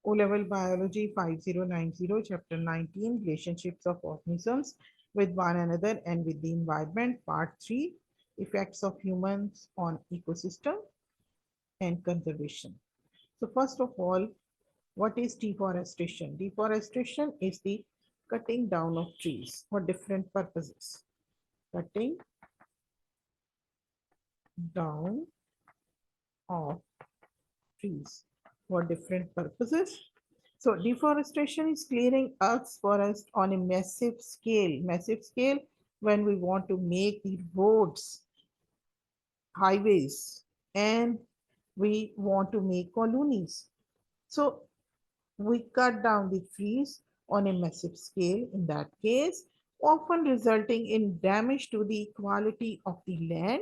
O-Level Biology 5090, Chapter 19, Relationships of Organisms with One Another and with the Environment, Part 3, Effects of Humans on Ecosystem and Conservation. So first of all, what is deforestation? Deforestation is the cutting down of trees for different purposes. Cutting down of trees for different purposes. So deforestation is clearing Earth's forest on a massive scale. Massive scale when we want to make the roads, highways, and we want to make colonies. So we cut down the trees on a massive scale in that case, often resulting in damage to the quality of the land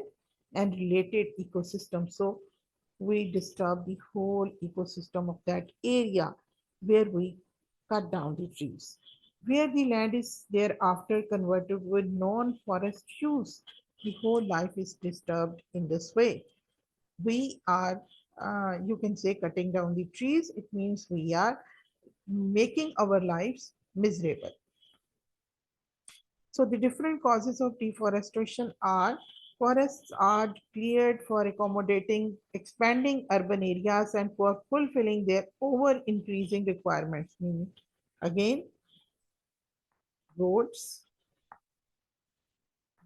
and related ecosystem. So we disturb the whole ecosystem of that area where we cut down the trees. Where the land is thereafter converted with non-forest use, the whole life is disturbed in this way. We are, you can say, cutting down the trees. It means we are making our lives miserable. So the different causes of deforestation are: forests are cleared for accommodating expanding urban areas and for fulfilling their over increasing requirements. Meaning, again, roads,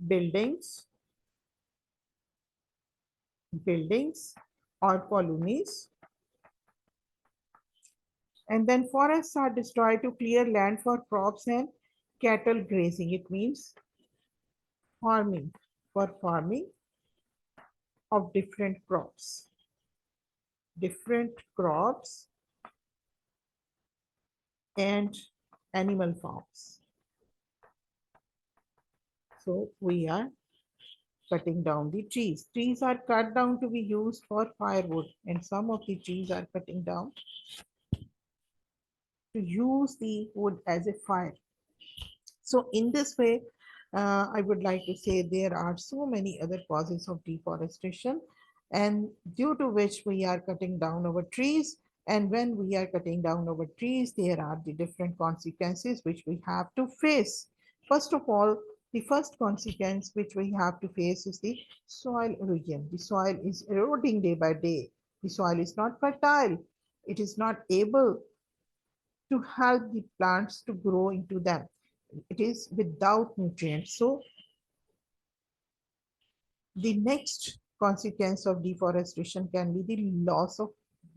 buildings, buildings or colonies. And then forests are destroyed to clear land for crops and cattle grazing. It means farming, for farming of different crops and animal farms. So we are cutting down the trees. Trees are cut down to be used for firewood, and some of the trees are cutting down to use the wood as a fire. So in this way, I would like to say there are so many other causes of deforestation, and due to which we are cutting down our trees. And when we are cutting down our trees, there are the different consequences which we have to face. First of all, the first consequence which we have to face is the soil erosion. The soil is eroding day by day. The soil is not fertile. It is not able to help the plants to grow into them. It is without nutrients. So the next consequence of deforestation can be the loss of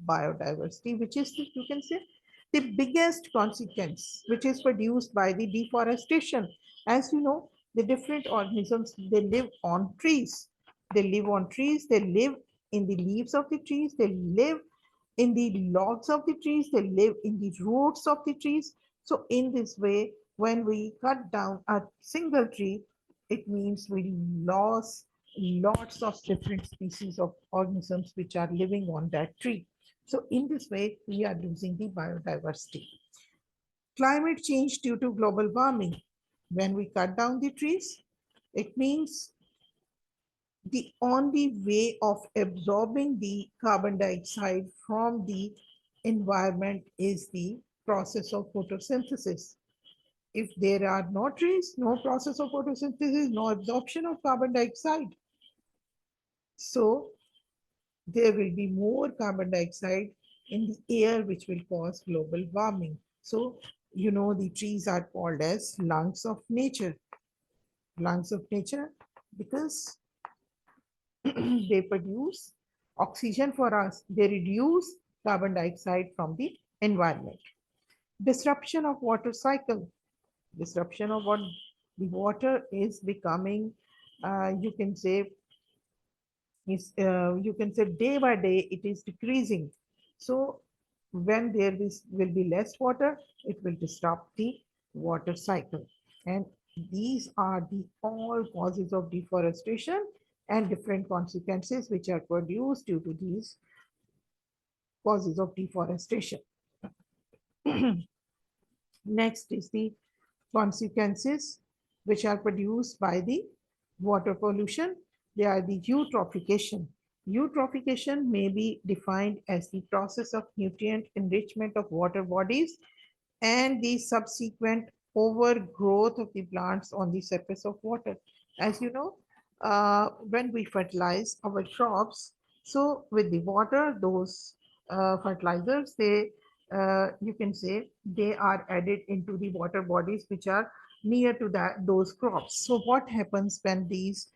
biodiversity, which is, you can say, the biggest consequence which is produced by the deforestation. As you know, the different organisms, they live on trees. They live on trees, they live in the leaves of the trees, they live in the logs of the trees, they live in the roots of the trees. So in this way, when we cut down a single tree, it means we lost lots of different species of organisms which are living on that tree. So in this way, we are losing the biodiversity. Climate change due to global warming. When we cut down the trees, it means the only way of absorbing the carbon dioxide from the environment is the process of photosynthesis. If there are no trees, no process of photosynthesis, no absorption of carbon dioxide. So there will be more carbon dioxide in the air, which will cause global warming. So, you know, the trees are called as lungs of nature. Lungs of nature because they produce oxygen for us, they reduce carbon dioxide from the environment. Disruption of water cycle. Disruption of what the water is becoming, you can say, is you can say day by day it is decreasing. So when there is will be less water, it will disrupt the water cycle. And these are the all causes of deforestation and different consequences which are produced due to these causes of deforestation. Next is the consequences which are produced by the water pollution. They are the eutrophication. Eutrophication may be defined as the process of nutrient enrichment of water bodies and the subsequent overgrowth of the plants on the surface of water. As you know, when we fertilize our crops, so with the water, those fertilizers, you can say they are added into the water bodies which are near to those crops. So what happens when these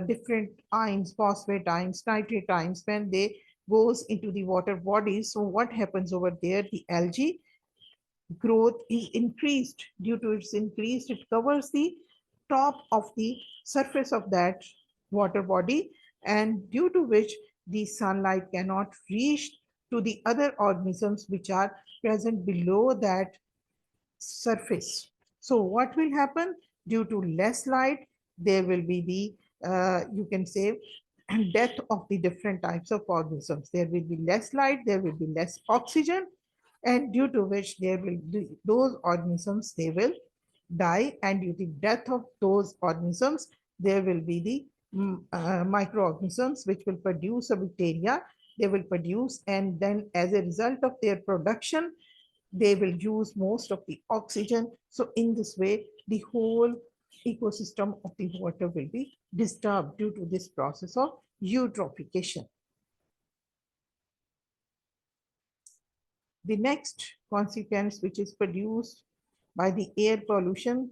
different ions, phosphate ions, nitrate ions, when they goes into the water bodies, so what happens over there? The algae growth is increased. Due to its increased, it covers the top of the surface of that water body, and due to which the sunlight cannot reach to the other organisms which are present below that surface. So what will happen? Due to less light, there will be the, you can say, death of the different types of organisms. There will be less light, there will be less oxygen, and due to which there will be those organisms, they will die, and due to death of those organisms, there will be the microorganisms which will produce a bacteria. They will produce, and then as a result of their production, they will use most of the oxygen. So in this way, the whole ecosystem of the water will be disturbed due to this process of eutrophication. The next consequence, which is produced by the air pollution,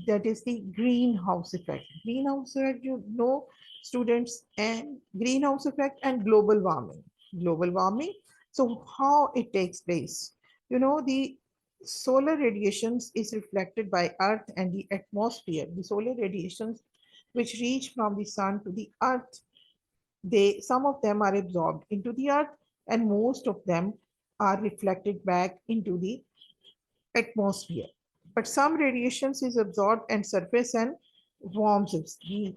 that is the greenhouse effect. Greenhouse effect, you know, students, and greenhouse effect and global warming. Global warming. So how it takes place? You know, the solar radiations is reflected by Earth and the atmosphere. The solar radiations which reach from the sun to the Earth, they, some of them are absorbed into the Earth, and most of them are reflected back into the atmosphere. But some radiations is absorbed and surface and warms it. The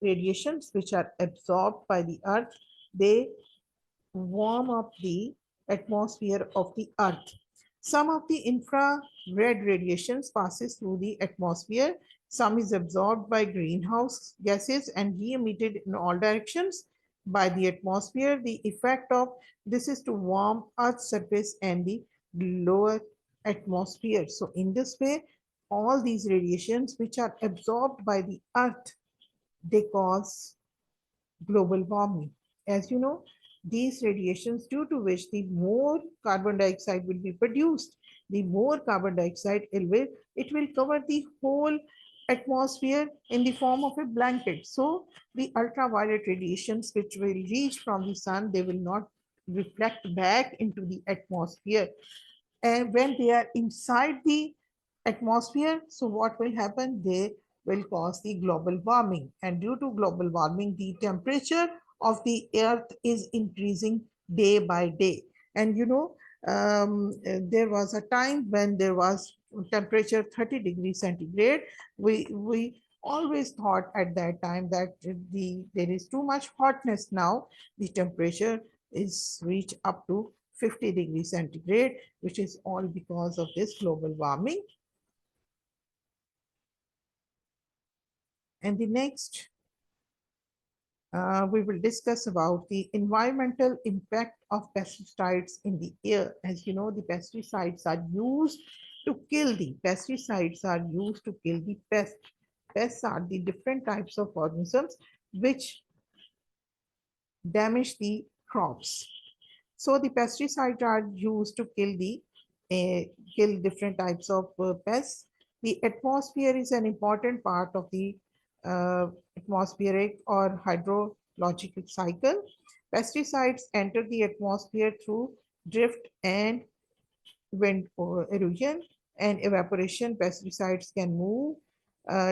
radiations which are absorbed by the earth, they warm up the atmosphere of the earth. Some of the infrared radiations passes through the atmosphere. Some is absorbed by greenhouse gases and re-emitted in all directions by the atmosphere. The effect of this is to warm earth's surface and the lower atmosphere. So in this way, all these radiations which are absorbed by the earth, they cause global warming. As you know, these radiations, due to which the more carbon dioxide will be produced, the more carbon dioxide it will cover the whole atmosphere in the form of a blanket. So the ultraviolet radiations which will reach from the sun, they will not reflect back into the atmosphere. And when they are inside the atmosphere, so what will happen? They will cause the global warming. And due to global warming, the temperature of the earth is increasing day by day. And you know, there was a time when there was temperature 30 degrees centigrade. We always thought at that time that there is too much hotness. Now the temperature is reached up to 50 degrees centigrade, which is all because of this global warming. And the next, we will discuss about the environmental impact of pesticides in the air. As you know, the pesticides are used to kill the pests. Pests are the different types of organisms which damage the crops. So the pesticides are used to kill different types of pests. The atmosphere is an important part of the atmospheric or hydrological cycle. Pesticides enter the atmosphere through drift and wind erosion and evaporation. Pesticides can move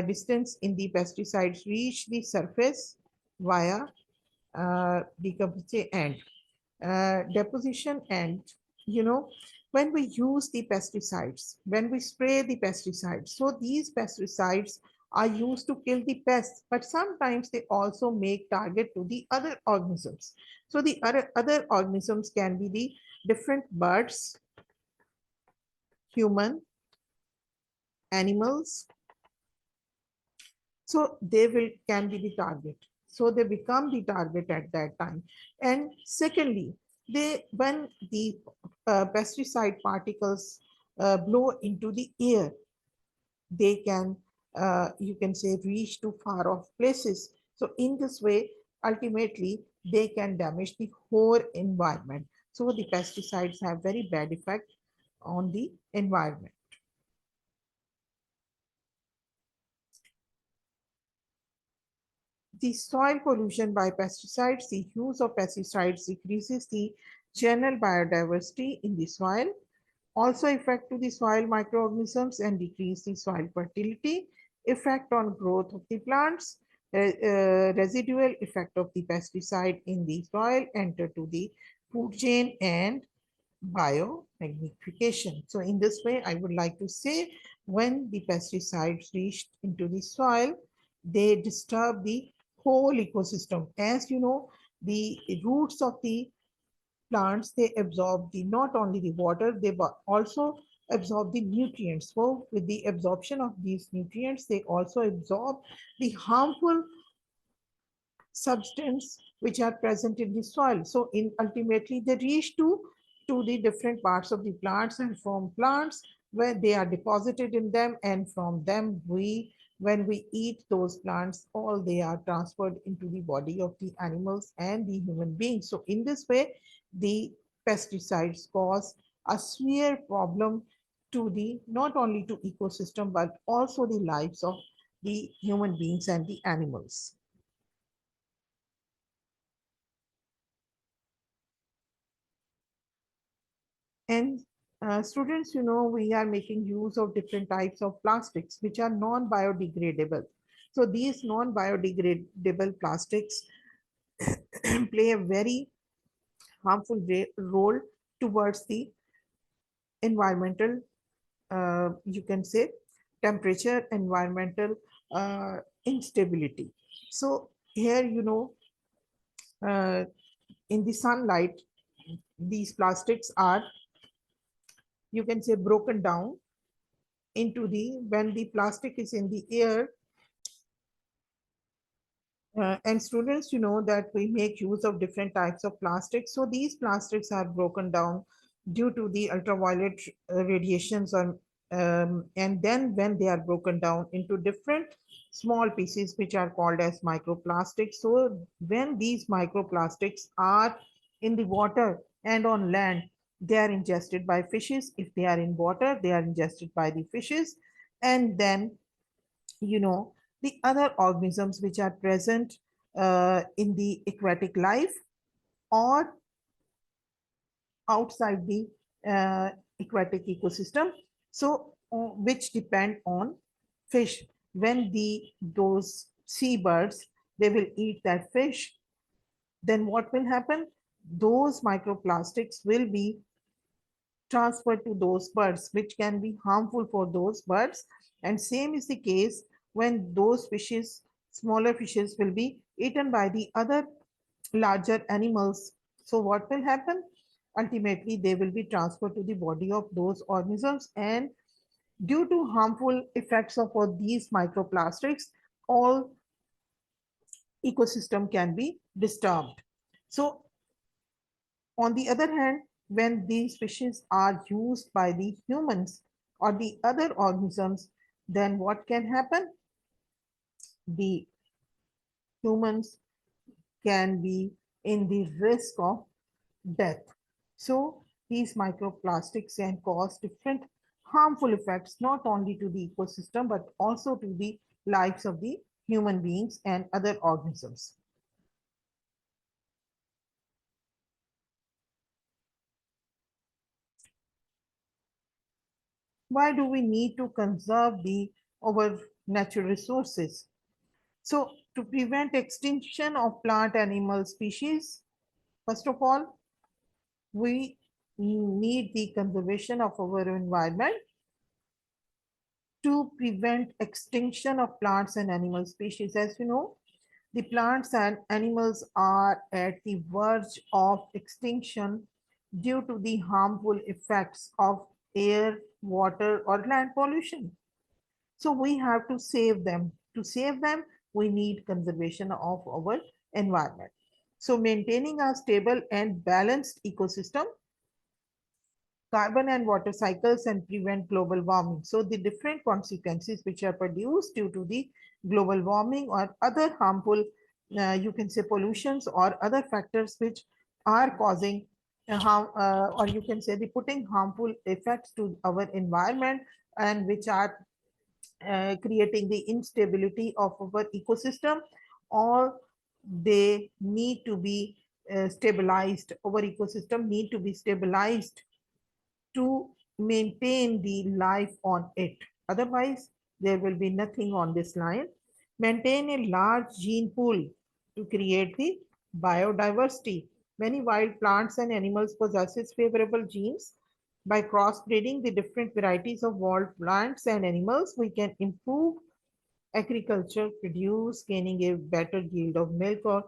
distance in the pesticides reach the surface via decomposition and deposition. And you know, when we use the pesticides, when we spray the pesticides, so these pesticides are used to kill the pests, but sometimes they also make target to the other organisms. So the other organisms can be the different birds, human, animals. So they will can be the target. So they become the target at that time. And secondly, when the pesticide particles blow into the air, they can, you can say, reach to far off places. So in this way, ultimately, they can damage the whole environment. So the pesticides have very bad effect on the environment. The soil pollution by pesticides, the use of pesticides decreases the general biodiversity in the soil, also affect to the soil microorganisms and decrease the soil fertility, effect on growth of the plants, residual effect of the pesticide in the soil enter to the food chain and biomagnification. So in this way, I would like to say when the pesticides reach into the soil, they disturb the whole ecosystem. As you know, the roots of the plants, they absorb the not only the water, they also absorb the nutrients. So with the absorption of these nutrients, they also absorb the harmful substance which are present in the soil. So in ultimately they reach to the different parts of the plants and from plants where they are deposited in them, and from them we, when we eat those plants, all they are transferred into the body of the animals and the human beings. So in this way, the pesticides cause a severe problem to the not only to ecosystem but also the lives of the human beings and the animals. And students, you know, we are making use of different types of plastics which are non-biodegradable. So these non-biodegradable plastics play a very harmful role towards the environmental, you can say, temperature, environmental instability. So here, you know, uh, in the sunlight, these plastics are, you can say, broken down into the, when the plastic is in the air, and students, you know that we make use of different types of plastics. So these plastics are broken down due to the ultraviolet radiations on, and then when they are broken down into different small pieces which are called as microplastics. So when these microplastics are in the water and on land, they are ingested by fishes. If they are in water, they are ingested by the fishes. And then, you know, the other organisms which are present in the aquatic life or outside the aquatic ecosystem, so which depend on fish. When the those seabirds, they will eat that fish, then what will happen? Those microplastics will be transferred to those birds, which can be harmful for those birds. And same is the case when those fishes, smaller fishes, will be eaten by the other larger animals. So what will happen? Ultimately, they will be transferred to the body of those organisms, and due to harmful effects of all these microplastics, all ecosystem can be disturbed. So on the other hand, when these fishes are used by the humans or the other organisms, then what can happen? The humans can be in the risk of death. So these microplastics can cause different harmful effects, not only to the ecosystem, but also to the lives of the human beings and other organisms. Why do we need to conserve our natural resources? So to prevent extinction of plant animal species, first of all, we need the conservation of our environment to prevent extinction of plants and animal species. As you know, the plants and animals are at the verge of extinction due to the harmful effects of air, water, or land pollution. So we have to save them. To save them, we need conservation of our environment. So maintaining a stable and balanced ecosystem, carbon and water cycles, and prevent global warming. So the different consequences which are produced due to the global warming or other harmful, you can say pollutions or other factors which are causing harm, or you can say the putting harmful effects to our environment, and which are creating the instability of our ecosystem, or they need to be stabilized. Our ecosystem need to be stabilized to maintain the life on it. Otherwise, there will be nothing on this line. Maintain a large gene pool to create the biodiversity. Many wild plants and animals possesses favorable genes. By crossbreeding the different varieties of wild plants and animals, we can improve agriculture, produce, gaining a better yield of milk, or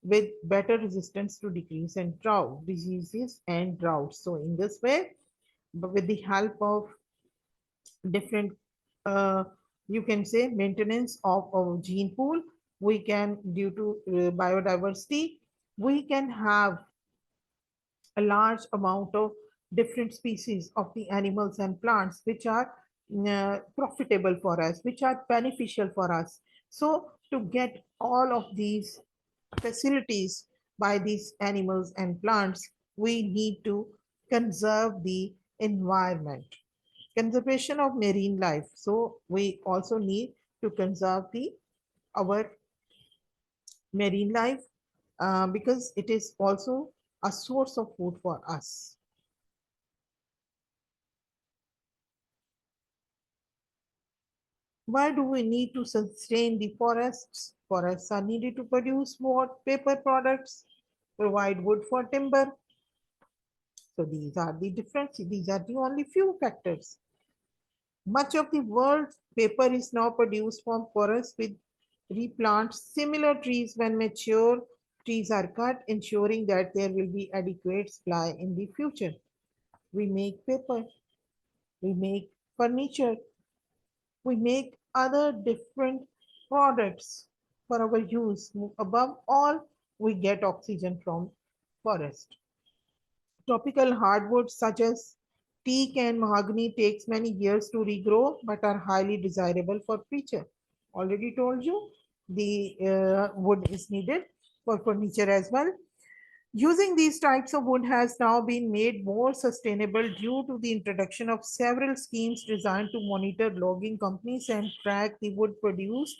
with better resistance to decrease and drought, diseases and droughts. So in this way, but with the help of different, uh, you can say maintenance of our gene pool, we can, due to biodiversity, we can have a large amount of different species of the animals and plants which are profitable for us, which are beneficial for us. So to get all of these facilities by these animals and plants, we need to conserve the environment. Conservation of marine life. So we also need to conserve the our marine life, because it is also a source of food for us. Why do we need to sustain the forests? Forests are needed to produce more paper products, provide wood for timber. So these are the difference. These are the only few factors. Much of the world's paper is now produced from forests with replant similar trees. When mature, trees are cut, ensuring that there will be adequate supply in the future. We make paper, we make furniture, we make other different products for our use. Above all, we get oxygen from forest. Tropical hardwoods such as teak and mahogany takes many years to regrow but are highly desirable for furniture. Already told you the wood is needed for furniture as well. Using these types of wood has now been made more sustainable due to the introduction of several schemes designed to monitor logging companies and track the wood produced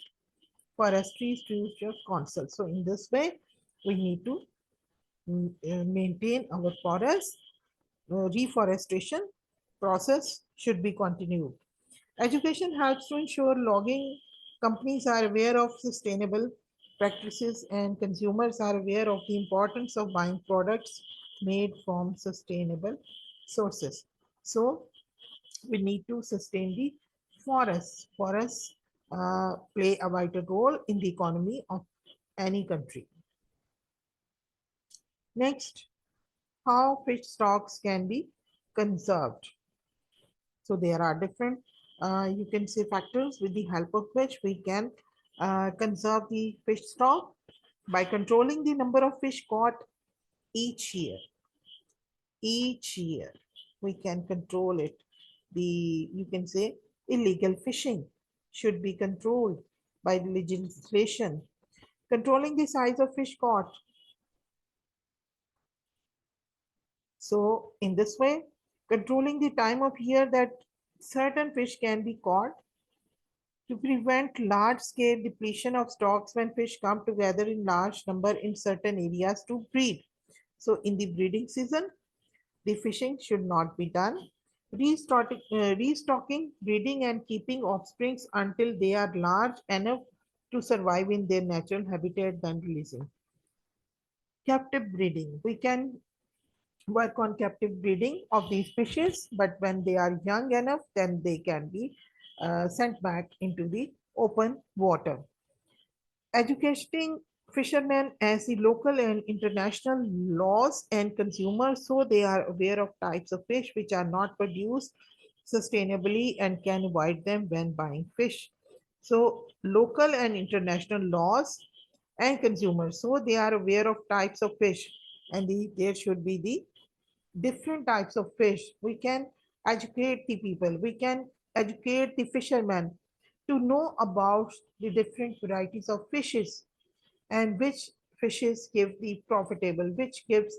forestry future council. So in this way, we need to maintain our forests. Reforestation process should be continued. Education helps to ensure logging companies are aware of sustainable practices and consumers are aware of the importance of buying products made from sustainable sources. So we need to sustain the forests. Forests play a vital role in the economy of any country. Next, how fish stocks can be conserved. So there are different, you can say factors with the help of which we can conserve the fish stock by controlling the number of fish caught each year. Each year, we can control it. The, you can say, illegal fishing should be controlled by the legislation. Controlling the size of fish caught. So in this way, controlling the time of year that certain fish can be caught to prevent large-scale depletion of stocks when fish come together in large number in certain areas to breed. So in the breeding season, the fishing should not be done. Restocking, breeding and keeping offsprings until they are large enough to survive in their natural habitat, then releasing. Captive breeding. We can work on captive breeding of these fishes, but when they are young enough, then they can be sent back into the open water. Educating fishermen as the local and international laws and consumers so they are aware of types of fish which are not produced sustainably and can avoid them when buying fish. So local and international laws and consumers. So they are aware of types of fish, and there should be the different types of fish. We can educate the people. We can educate the fishermen to know about the different varieties of fishes and which fishes give the profitable, which gives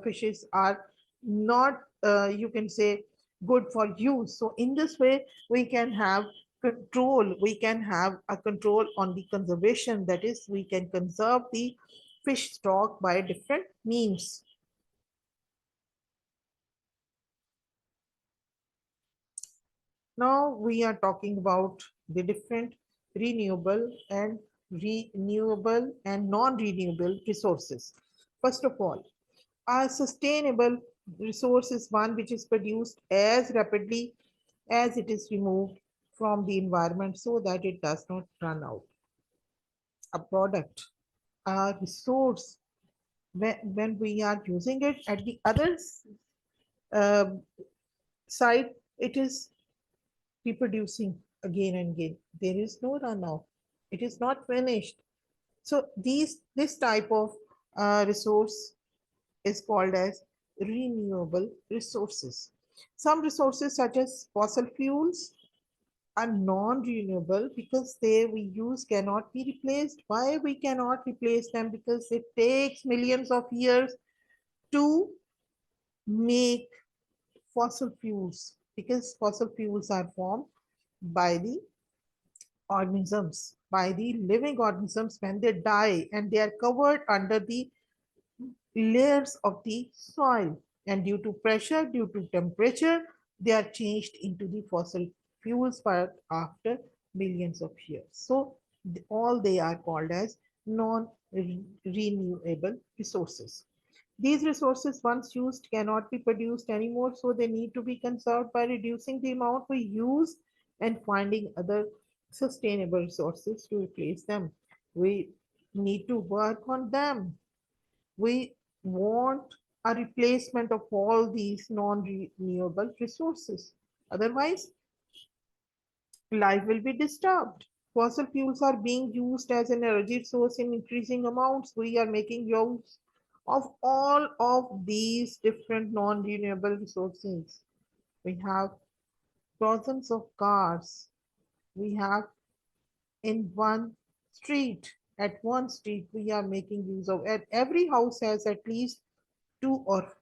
fishes are not, you can say, good for use. So in this way, we can have control. We can have a control on the conservation. That is, we can conserve the fish stock by different means. Now we are talking about the different renewable and non-renewable resources. First of all, a sustainable resource is one which is produced as rapidly as it is removed from the environment so that it does not run out. A product, a resource, when we are using it at the other uh, side, it is reproducing again and again. There is no runoff. It is not finished. So this type of resource is called as renewable resources. Some resources such as fossil fuels are non-renewable because they we use cannot be replaced. Why we cannot replace them? Because it takes millions of years to make fossil fuels, because fossil fuels are formed by the organisms, by the living organisms when they die, and they are covered under the layers of the soil, and due to pressure, due to temperature, they are changed into the fossil fuels but after millions of years. So all they are called as non-renewable resources. These resources once used cannot be produced anymore, so they need to be conserved by reducing the amount we use and finding other sustainable resources to replace them. We need to work on them. We want a replacement of all these non-renewable resources. Otherwise, life will be disturbed. Fossil fuels are being used as an energy source in increasing amounts. We are making use of all of these different non-renewable resources. We have thousands of cars. We have in one street. At one street, we are making use of. At every house has at least 2 or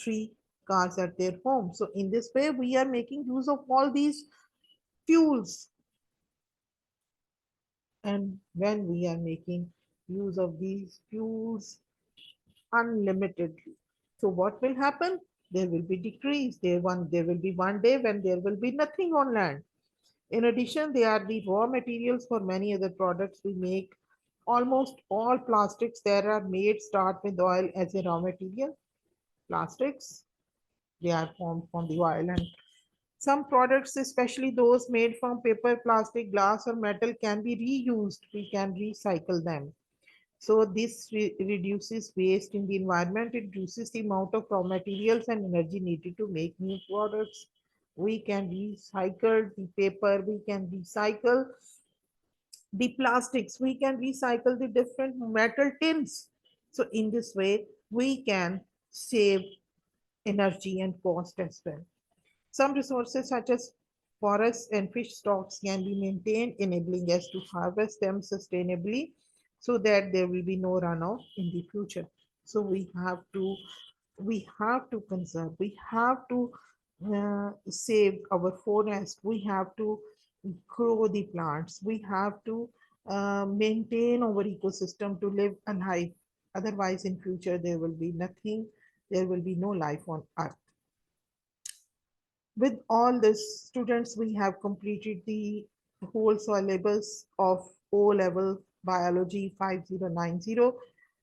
3 cars at their home. So in this way, we are making use of all these fuels. And when we are making use of these fuels unlimitedly, so what will happen? There will be decrease. There will be one day when there will be nothing on land. In addition, they are the raw materials for many other products we make. Almost all plastics that are made start with oil as a raw material. Plastics, they are formed from the oil, and some products, especially those made from paper, plastic, glass, or metal, can be reused. We can recycle them. So this reduces waste in the environment. It reduces the amount of raw materials and energy needed to make new products. We can recycle the paper. We can recycle the plastics. We can recycle the different metal tins. So in this way, we can save energy and cost as well. Some resources such as forests and fish stocks can be maintained, enabling us to harvest them sustainably so that there will be no runoff in the future. So we have to conserve, we have to save our forest, we have to grow the plants, we have to maintain our ecosystem to live a life. Otherwise, in future, there will be nothing, there will be no life on earth. With all this, students, we have completed the whole syllabus of O-level biology 5090.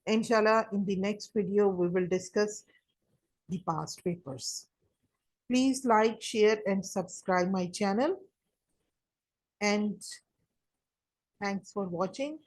Inshallah, in the next video, we will discuss the past papers. Please like, share, and subscribe my channel. And thanks for watching.